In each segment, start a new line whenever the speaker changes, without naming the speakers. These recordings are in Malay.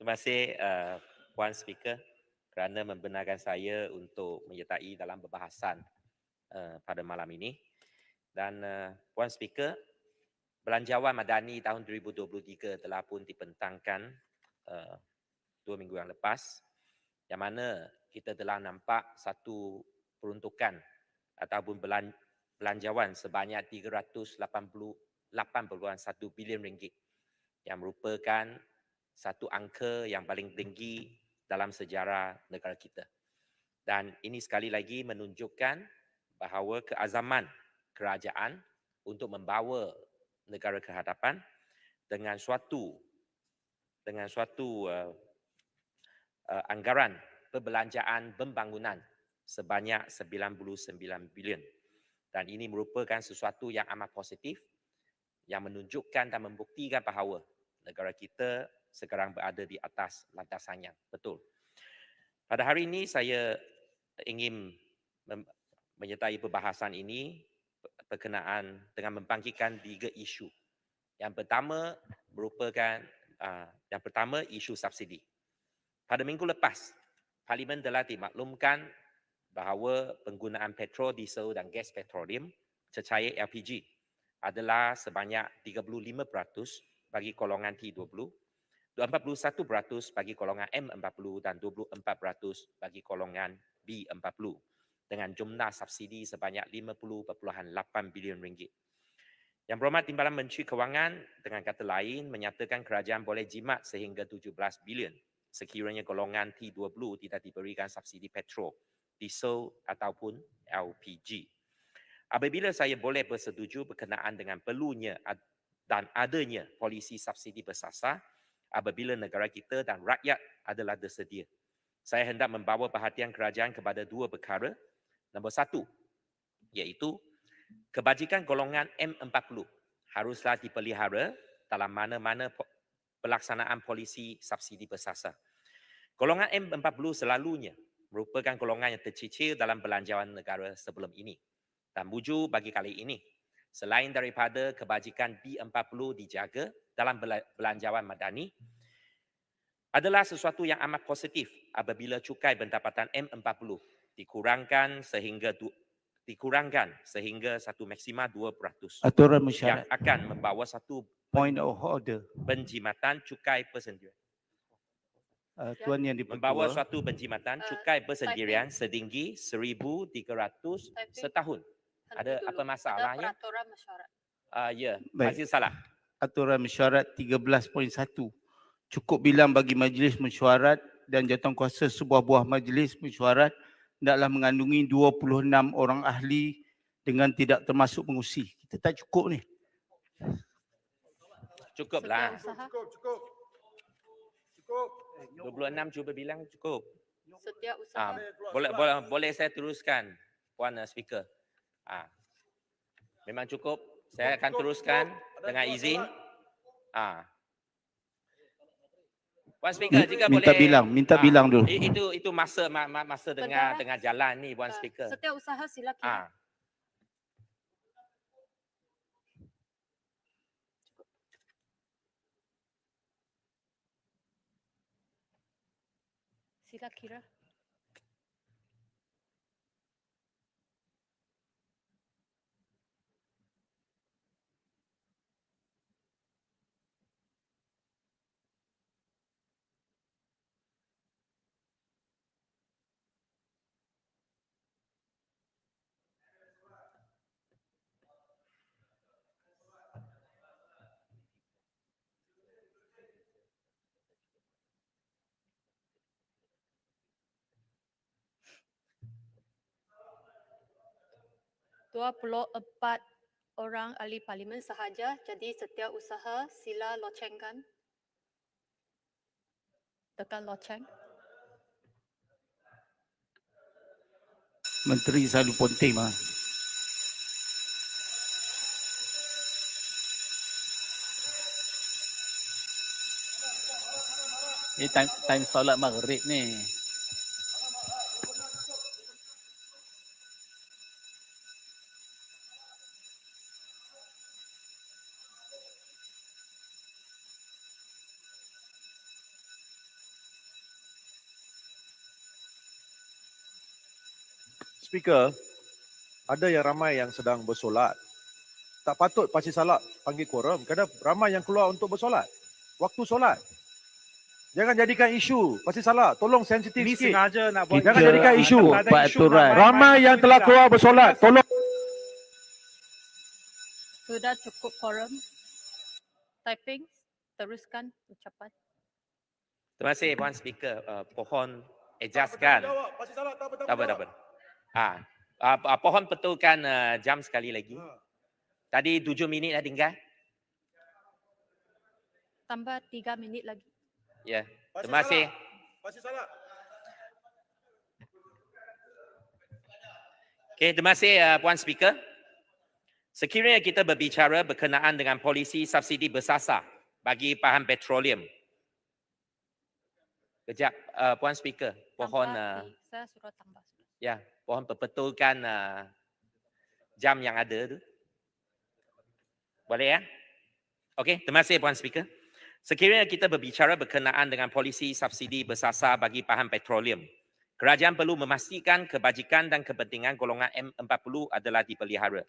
Terima kasih Puan Speaker kerana membenarkan saya untuk menyertai dalam perbahasan pada malam ini. Dan Puan Speaker, Belanjawan Madani tahun 2023 telah pun dibentangkan 2 minggu yang lepas, yang mana kita telah nampak satu peruntukan ataupun belanjawan sebanyak 388.1 bilion ringgit yang merupakan satu angka yang paling tinggi dalam sejarah negara kita. Dan ini sekali lagi menunjukkan bahawa keazaman kerajaan untuk membawa negara ke hadapan dengan suatu anggaran perbelanjaan pembangunan sebanyak 99 bilion. Dan ini merupakan sesuatu yang amat positif yang menunjukkan dan membuktikan bahawa negara kita sekarang berada di atas landasan yang betul. Pada hari ini saya ingin menyertai perbahasan ini berkenaan dengan membangkitkan 3 isu. Yang pertama merupakan isu subsidi. Pada minggu lepas, Parlimen telah dimaklumkan bahawa penggunaan petrol, diesel dan gas petroleum cecair LPG adalah sebanyak 35% bagi golongan T20, 41% bagi golongan M40 dan 24% bagi golongan B40 dengan jumlah subsidi sebanyak 50.8 bilion ringgit. Yang berhormat Timbalan Menteri Kewangan dengan kata lain menyatakan kerajaan boleh jimat sehingga 17 bilion sekiranya golongan T20 tidak diberikan subsidi petrol, diesel ataupun LPG. Apabila saya boleh bersetuju berkenaan dengan perlunya dan adanya polisi subsidi bersasar apabila negara kita dan rakyat adalah tersedia. Saya hendak membawa perhatian kerajaan kepada 2 perkara. Nombor 1, iaitu kebajikan golongan M40 haruslah dipelihara dalam mana-mana pelaksanaan polisi subsidi bersasar. Golongan M40 selalunya merupakan golongan yang tercicir dalam belanjawan negara sebelum ini. Dan buju bagi kali ini, selain daripada kebajikan B40 dijaga dalam belanjawan madani, adalah sesuatu yang amat positif apabila cukai pendapatan M40 dikurangkan sehingga satu maksima 2%
Aturan
yang
mesyuarat.
akan membawa satu
Point of order.
penjimatan cukai persendirian.
Tuan Yang
Membawa
di-Pertua.
suatu penjimatan cukai persendirian setinggi 1,300 setahun. Ada apa masalahnya?
Ada peraturan mesyuarat.
Ya,
Baik.
Aziz salah.
Aturan mesyuarat 13.1. Cukup bilang bagi majlis mesyuarat dan jawatankuasa sebuah buah majlis mesyuarat hendaklah mengandungi 26 orang ahli dengan tidak termasuk pengusi. Kita tak cukup ni.
Cukuplah.
Setiausaha.
Cukup.
26 cuba bilang cukup.
Setiausaha.
Boleh saya teruskan, Puan Speaker. Memang cukup. Saya akan teruskan dengan izin. Puan Speaker, jika
Minta
boleh.
bilang dulu.
Itu masa dengan jalan ni, Puan Speaker.
Setiausaha sila kira. Sila kira. empat orang ahli parlimen sahaja, jadi setiausaha sila locengkan. Tekan loceng.
Menteri selalu ponting mah.
Ini time solat maghrib ni.
Speaker, ada yang ramai yang sedang bersolat. Tak patut Pasir Salak panggil quorum kerana ramai yang keluar untuk bersolat. Waktu solat. Jangan jadikan isu Pasir Salak. Tolong sensitif
Ini
sikit.
sengaja nak buat
Jangan jadikan isu.
ada isu
Peraturan.
Ramai yang telah keluar bersolat. Tolong.
Sudah cukup quorum. Typing, teruskan ucapan.
Terima kasih Puan Speaker. Pohon adjustkan.
Pasir Salak tak
Tak apa. Pohon betulkan jam sekali lagi. Tadi 7 minit dah tinggal.
Tambah 3 minit lagi.
Ya, terima kasih.
Pasir Salak.
Okey, terima kasih Puan Speaker. Sekiranya kita berbicara berkenaan dengan polisi subsidi bersasar bagi bahan petroleum. Kejap, Puan Speaker, pohon
Saya suruh tambah.
ya, pohon perbetulkan jam yang ada tu. Boleh ya? Okey, terima kasih Puan Speaker. Sekiranya kita berbicara berkenaan dengan polisi subsidi bersasar bagi bahan petroleum, kerajaan perlu memastikan kebajikan dan kepentingan golongan M40 adalah dipelihara.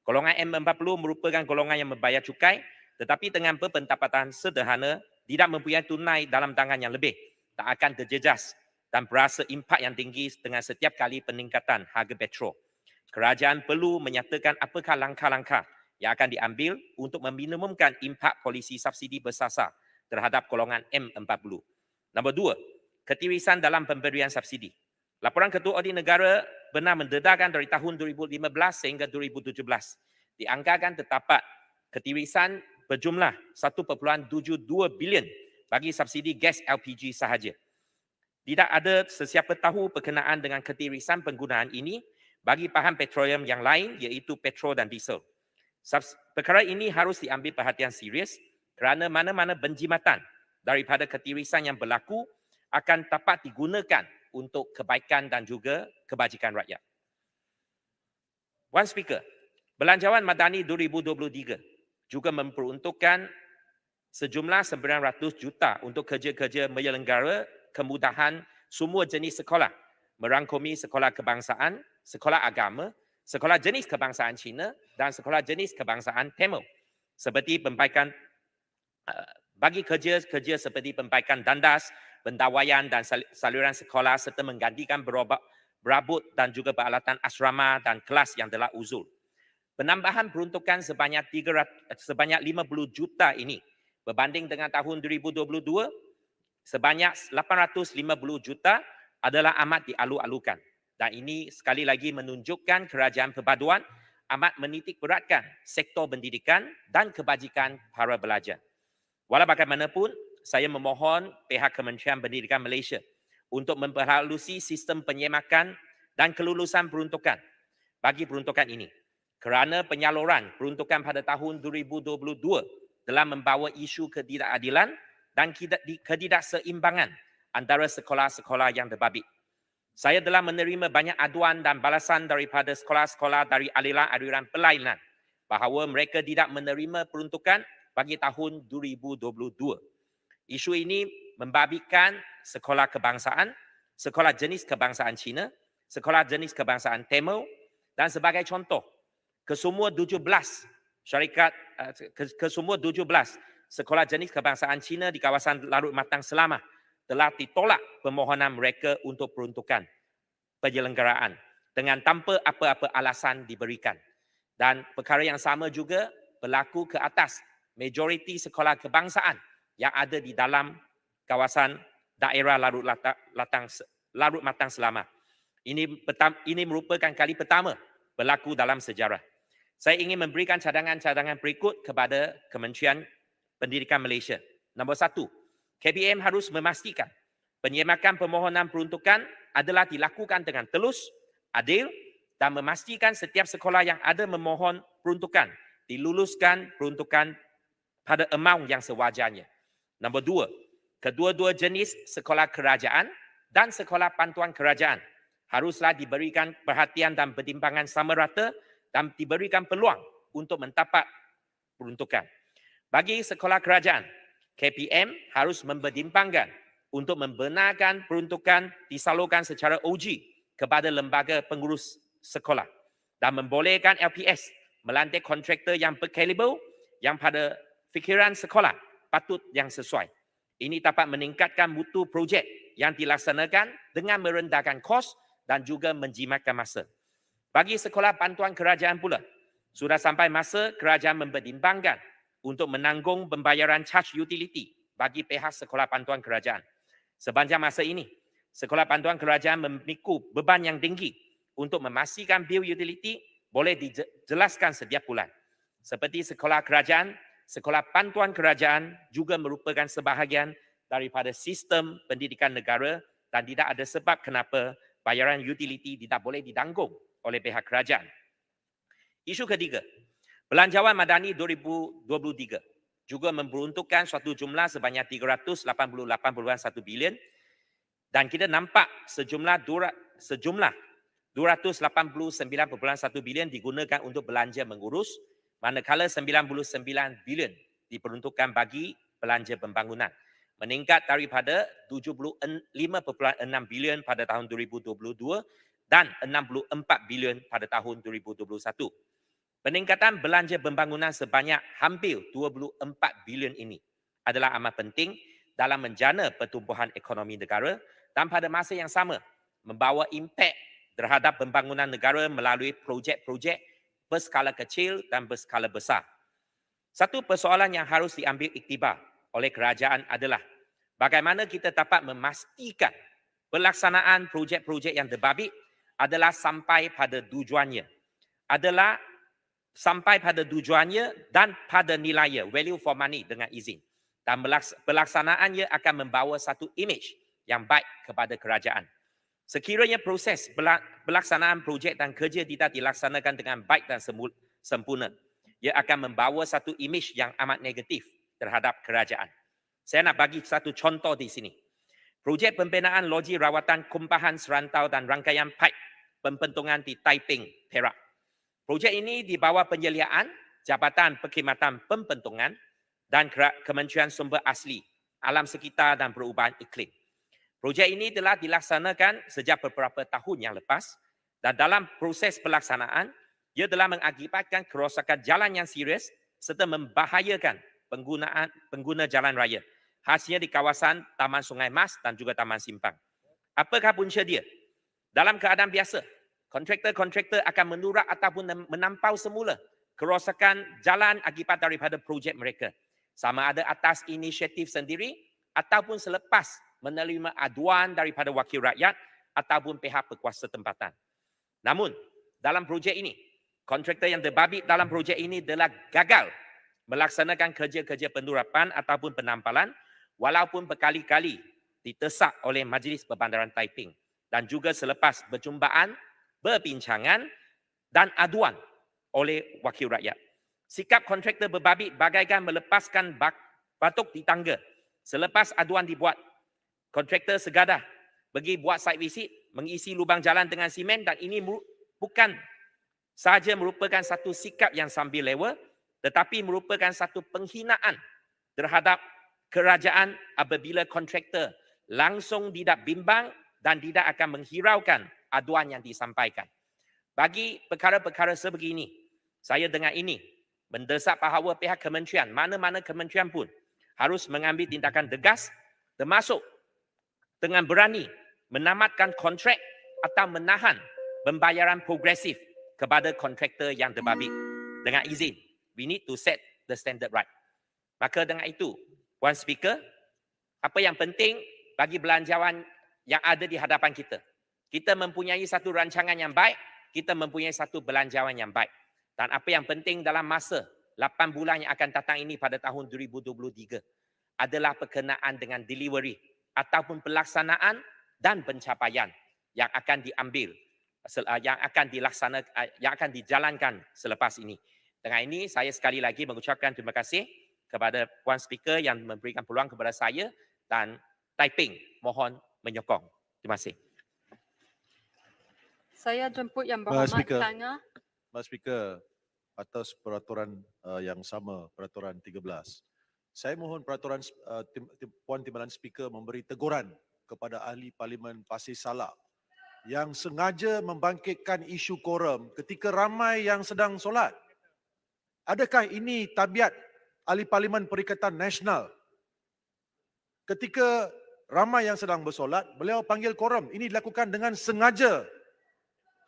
Golongan M40 merupakan golongan yang membayar cukai tetapi dengan berpendapatan sederhana, tidak mempunyai tunai dalam tangan yang lebih, tak akan terjejas dan berasa impak yang tinggi dengan setiap kali peningkatan harga petrol. Kerajaan perlu menyatakan apakah langkah-langkah yang akan diambil untuk meminimumkan impak polisi subsidi bersasar terhadap golongan M40. Nombor 2, ketirisan dalam pemberian subsidi. Laporan Ketua Audit Negara benar mendedarkan dari tahun 2015 sehingga 2017. Dianggarkan terdapat ketirisan berjumlah 1.72 bilion bagi subsidi gas LPG sahaja. Tidak ada sesiapa tahu berkenaan dengan ketirisan penggunaan ini bagi bahan petroleum yang lain iaitu petrol dan diesel. Perkara ini harus diambil perhatian serius kerana mana-mana penjimatan daripada ketirisan yang berlaku akan dapat digunakan untuk kebaikan dan juga kebajikan rakyat. Puan Speaker, Belanjawan Madani 2023 juga memperuntukkan sejumlah 900 juta untuk kerja-kerja menyelenggara kemudahan semua jenis sekolah, merangkumi sekolah kebangsaan, sekolah agama, sekolah jenis kebangsaan Cina dan sekolah jenis kebangsaan Tamil. Seperti pembaikan bagi kerja-kerja seperti pembaikan dandas, pendawaian dan saluran sekolah serta menggantikan berabut dan juga peralatan asrama dan kelas yang telah uzul. Penambahan peruntukan sebanyak 50 juta ini berbanding dengan tahun 2022 sebanyak 850 juta adalah amat dialu-alukan. Dan ini sekali lagi menunjukkan kerajaan perpaduan amat menitik beratkan sektor pendidikan dan kebajikan para pelajar. Walau bagaimanapun, saya memohon pihak Kementerian Pendidikan Malaysia untuk memperhalusi sistem penyemakan dan kelulusan peruntukan bagi peruntukan ini. Kerana penyaluran peruntukan pada tahun 2022 telah membawa isu ketidakadilan dan ketidakseimbangan antara sekolah-sekolah yang terbabit. Saya telah menerima banyak aduan dan balasan daripada sekolah-sekolah dari aliran-aliran perlainan bahawa mereka tidak menerima peruntukan bagi tahun 2022. Isu ini membabitkan sekolah kebangsaan, sekolah jenis kebangsaan Cina, sekolah jenis kebangsaan Tamil dan sebagai contoh, kesemua 17 sekolah jenis kebangsaan Cina di kawasan Larut Matang Selama telah ditolak permohonan mereka untuk peruntukan penyelenggaraan dengan tanpa apa-apa alasan diberikan. Dan perkara yang sama juga berlaku ke atas majoriti sekolah kebangsaan yang ada di dalam kawasan daerah Larut Matang Selama. Ini merupakan kali pertama berlaku dalam sejarah. Saya ingin memberikan cadangan-cadangan berikut kepada Kementerian Pendidikan Malaysia. Nombor 1, KPM harus memastikan penyemakan permohonan peruntukan adalah dilakukan dengan telus, adil dan memastikan setiap sekolah yang ada memohon peruntukan diluluskan peruntukan pada amount yang sewajarnya. Nombor 2, kedua-dua jenis sekolah kerajaan dan sekolah bantuan kerajaan haruslah diberikan perhatian dan pertimbangan sama rata dan diberikan peluang untuk mendapat peruntukan. Bagi sekolah kerajaan, KPM harus mempertimbangkan untuk membenarkan peruntukan disalurkan secara OG kepada lembaga pengurus sekolah dan membolehkan LPS melantik kontraktor yang berkaliber yang pada fikiran sekolah patut yang sesuai. Ini dapat meningkatkan mutu projek yang dilaksanakan dengan merendahkan kos dan juga menjimatkan masa. Bagi sekolah bantuan kerajaan pula, sudah sampai masa kerajaan mempertimbangkan untuk menanggung pembayaran charge utility bagi pihak sekolah bantuan kerajaan. Sepanjang masa ini, sekolah bantuan kerajaan memikul beban yang tinggi untuk memastikan bil utility boleh dijelaskan setiap bulan. Seperti sekolah kerajaan, sekolah bantuan kerajaan juga merupakan sebahagian daripada sistem pendidikan negara dan tidak ada sebab kenapa bayaran utility tidak boleh ditanggung oleh pihak kerajaan. Isu ketiga, belanjawan madani 2023 juga memperuntukkan suatu jumlah sebanyak 388.1 bilion dan kita nampak sejumlah 289.1 bilion digunakan untuk belanja mengurus, manakala 99 bilion diperuntukkan bagi belanja pembangunan, meningkat daripada 75.6 bilion pada tahun 2022 dan 64 bilion pada tahun 2021. Peningkatan belanja pembangunan sebanyak hampir 24 bilion ini adalah amat penting dalam menjana pertumbuhan ekonomi negara dan pada masa yang sama membawa impak terhadap pembangunan negara melalui projek-projek berskala kecil dan berskala besar. Satu persoalan yang harus diambil iktibar oleh kerajaan adalah bagaimana kita dapat memastikan pelaksanaan projek-projek yang terbabit adalah sampai pada tujuannya. Dan pada nilainya, value for money dengan izin. Dan pelaksanaannya akan membawa satu image yang baik kepada kerajaan. Sekiranya proses pelaksanaan projek dan kerja tidak dilaksanakan dengan baik dan sempurna, ia akan membawa satu image yang amat negatif terhadap kerajaan. Saya nak bagi satu contoh di sini. Projek pembinaan loji rawatan kumpahan serantau dan rangkaian pipe pembentungan di Taiping, Perak. Projek ini di bawah penyeliaan Jabatan Perkhidmatan Pembentungan dan Kementerian Sumber Asli, Alam Sekitar dan Perubahan Iklim. Projek ini telah dilaksanakan sejak beberapa tahun yang lepas dan dalam proses pelaksanaan, ia telah mengakibatkan kerosakan jalan yang serius serta membahayakan pengguna jalan raya. Hasilnya di kawasan Taman Sungai Mas dan juga Taman Simpang. Apakah punca dia? Dalam keadaan biasa, kontraktor-kontraktor akan menurak ataupun menampau semula kerosakan jalan akibat daripada projek mereka. Sama ada atas inisiatif sendiri ataupun selepas menerima aduan daripada wakil rakyat ataupun pihak berkuasa tempatan. Namun, dalam projek ini, kontraktor yang terbabit dalam projek ini telah gagal melaksanakan kerja-kerja penurapan ataupun penampalan walaupun berkali-kali ditesak oleh Majlis Perbandaran Taiping dan juga selepas perjumpaan, perbincangan dan aduan oleh wakil rakyat. Sikap kontraktor berbabit bagaikan melepaskan batuk di tangga. Selepas aduan dibuat, kontraktor segadah pergi buat site visit, mengisi lubang jalan dengan simen dan ini bukan sahaja merupakan satu sikap yang sambil lewa, tetapi merupakan satu penghinaan terhadap kerajaan apabila kontraktor langsung tidak bimbang dan tidak akan menghiraukan aduan yang disampaikan. Bagi perkara-perkara sebegini, saya dengan ini mendesak bahawa pihak kementerian, mana-mana kementerian pun harus mengambil tindakan tegas termasuk dengan berani menamatkan kontrak atau menahan pembayaran progresif kepada kontraktor yang terbabit. Dengan izin, we need to set the standard right. Maka dengan itu, Puan Speaker, apa yang penting bagi belanjawan yang ada di hadapan kita. Kita mempunyai satu rancangan yang baik, kita mempunyai satu belanjawan yang baik. Dan apa yang penting dalam masa 8 bulan yang akan datang ini pada tahun 2023 adalah berkenaan dengan delivery ataupun pelaksanaan dan pencapaian yang akan diambil, yang akan dijalankan selepas ini. Dengan ini saya sekali lagi mengucapkan terima kasih kepada Puan Speaker yang memberikan peluang kepada saya dan Taiping mohon menyokong. Terima kasih.
Saya jemput yang
Mbak
berhormat
Speaker.
tanya.
Mbak Speaker, atas peraturan yang sama, peraturan 13. Saya mohon peraturan Puan Timbalan Speaker memberi teguran kepada ahli Parlimen Pasir Salak yang sengaja membangkitkan isu quorum ketika ramai yang sedang solat? Adakah ini tabiat Ahli Parlimen Perikatan Nasional? Ketika ramai yang sedang bersolat, beliau panggil quorum. Ini dilakukan dengan sengaja.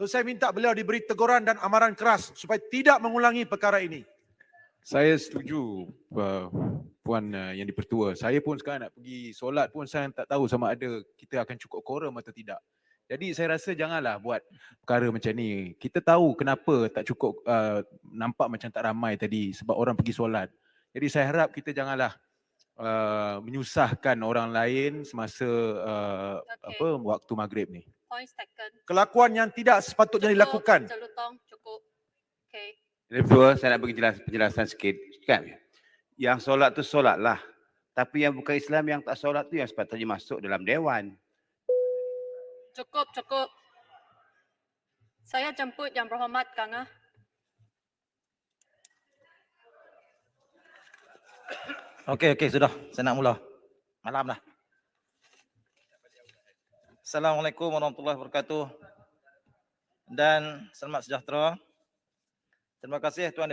So, saya minta beliau diberi teguran dan amaran keras supaya tidak mengulangi perkara ini.
Saya setuju Puan Yang di-Pertua. Saya pun sekarang nak pergi solat pun saya tak tahu sama ada kita akan cukup quorum atau tidak. Jadi saya rasa janganlah buat perkara macam ni. Kita tahu kenapa tak cukup, nampak macam tak ramai tadi sebab orang pergi solat. Jadi saya harap kita janganlah menyusahkan orang lain semasa
Okey.
waktu maghrib ni.
Points taken.
Kelakuan yang tidak sepatutnya dilakukan.
Celutong, cukup. Okay.
Yang kedua, saya nak bagi penjelasan sikit. Kan? Yang solat tu solatlah. Tapi yang bukan Islam yang tak solat tu yang sepatutnya masuk dalam dewan.
Cukup, cukup. Saya jemput Yang Berhormat Kang Ah.
Okey, sudah. Saya nak mula. Malam dah. Assalamualaikum warahmatullahi wabarakatuh. Dan selamat sejahtera. Terima kasih Tuan